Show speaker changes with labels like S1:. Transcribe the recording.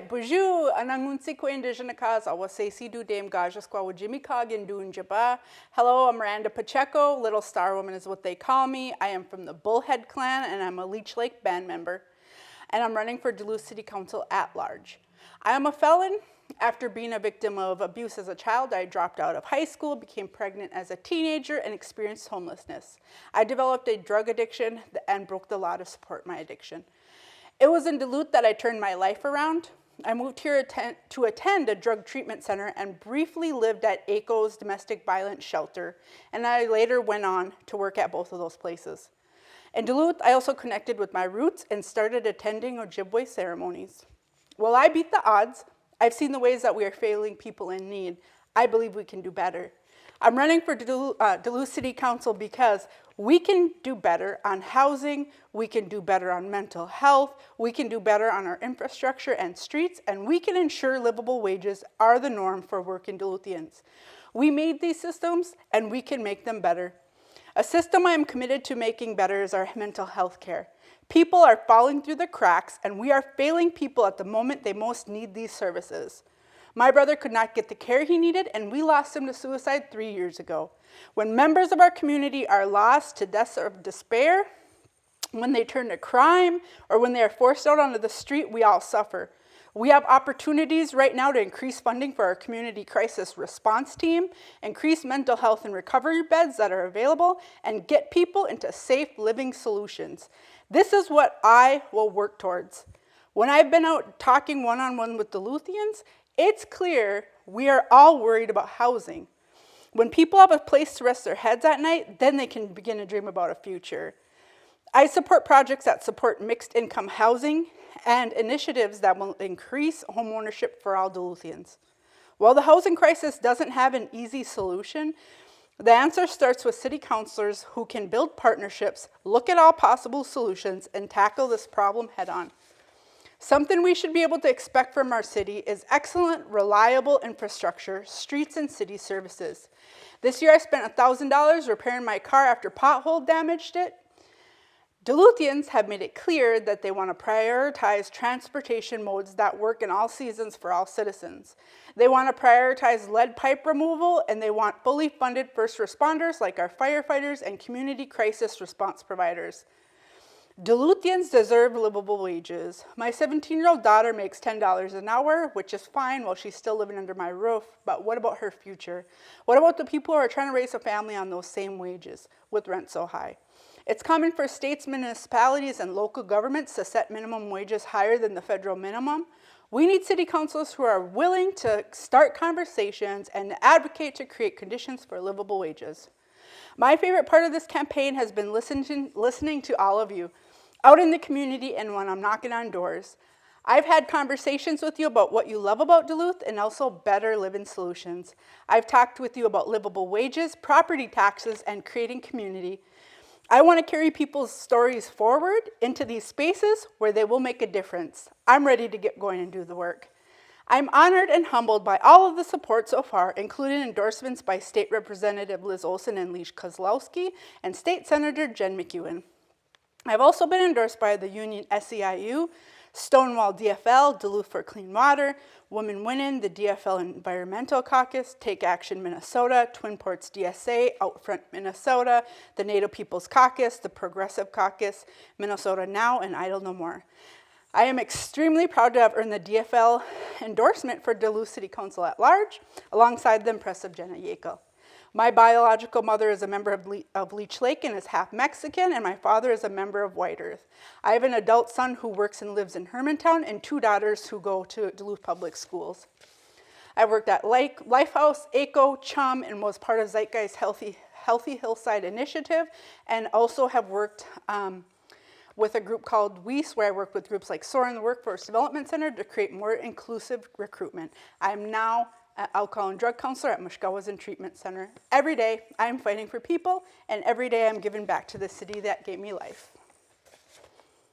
S1: bonjour, anangunsi ko indigenous kaza, wasesi du dame gajas kwa wajimi kagin dun jaba. Hello, I'm Miranda Pacheco, Little Star Woman is what they call me. I am from the Bullhead clan and I'm a Leech Lake band member. And I'm running for Duluth City Council at large. I am a felon. After being a victim of abuse as a child, I dropped out of high school, became pregnant as a teenager, and experienced homelessness. I developed a drug addiction and broke the law to support my addiction. It was in Duluth that I turned my life around. I moved here to attend a drug treatment center and briefly lived at ACO's domestic violence shelter, and I later went on to work at both of those places. In Duluth, I also connected with my roots and started attending Ojibwe ceremonies. While I beat the odds, I've seen the ways that we are failing people in need. I believe we can do better. I'm running for Duluth City Council because we can do better on housing, we can do better on mental health, we can do better on our infrastructure and streets, and we can ensure livable wages are the norm for working Duluthians. We made these systems and we can make them better. A system I am committed to making better is our mental health care. People are falling through the cracks and we are failing people at the moment they most need these services. My brother could not get the care he needed and we lost him to suicide 3 years ago. When members of our community are lost to deaths of despair, when they turn to crime, or when they are forced out onto the street, we all suffer. We have opportunities right now to increase funding for our community crisis response team, increase mental health and recovery beds that are available, and get people into safe living solutions. This is what I will work towards. When I've been out talking one-on-one with Duluthians, it's clear we are all worried about housing. When people have a place to rest their heads at night, then they can begin to dream about a future. I support projects that support mixed income housing and initiatives that will increase homeownership for all Duluthians. While the housing crisis doesn't have an easy solution, the answer starts with city councilors who can build partnerships, look at all possible solutions, and tackle this problem head on. Something we should be able to expect from our city is excellent, reliable infrastructure, streets, and city services. This year I spent $1,000 repairing my car after pothole damaged it. Duluthians have made it clear that they want to prioritize transportation modes that work in all seasons for all citizens. They want to prioritize lead pipe removal, and they want fully funded first responders like our firefighters and community crisis response providers. Duluthians deserve livable wages. My 17-year-old daughter makes $10 an hour, which is fine while she's still living under my roof, but what about her future? What about the people who are trying to raise a family on those same wages with rent so high? It's common for states, municipalities, and local governments to set minimum wages higher than the federal minimum. We need city councils who are willing to start conversations and advocate to create conditions for livable wages. My favorite part of this campaign has been listening to all of you out in the community and when I'm knocking on doors. I've had conversations with you about what you love about Duluth and also better living solutions. I've talked with you about livable wages, property taxes, and creating community. I want to carry people's stories forward into these spaces where they will make a difference. I'm ready to get going and do the work. I'm honored and humbled by all of the support so far, including endorsements by State Representative Liz Olson and Leash Kozlowski and State Senator Jen McEwen. I've also been endorsed by the union SEIU, Stonewall DFL, Duluth for Clean Water, Women Winning, the DFL Environmental Caucus, Take Action Minnesota, Twin Ports DSA, Outfront Minnesota, the Native Peoples Caucus, the Progressive Caucus, Minnesota Now, and Idle No More. I am extremely proud to have earned the DFL endorsement for Duluth City Council at large, alongside the impressive Jenna Yackel. My biological mother is a member of Leech Lake and is half Mexican, and my father is a member of White Earth. I have an adult son who works and lives in Hermantown and 2 daughters who go to Duluth Public Schools. I worked at Lifehouse, ACO, CHUM, and was part of Zeitgeist Healthy Hillside Initiative, and also have worked with a group called WEAS, where I work with groups like SOAR and the Workforce Development Center to create more inclusive recruitment. I am now an alcohol and drug counselor at Mushkawazin Treatment Center. Every day I am fighting for people, and every day I'm giving back to the city that gave me life.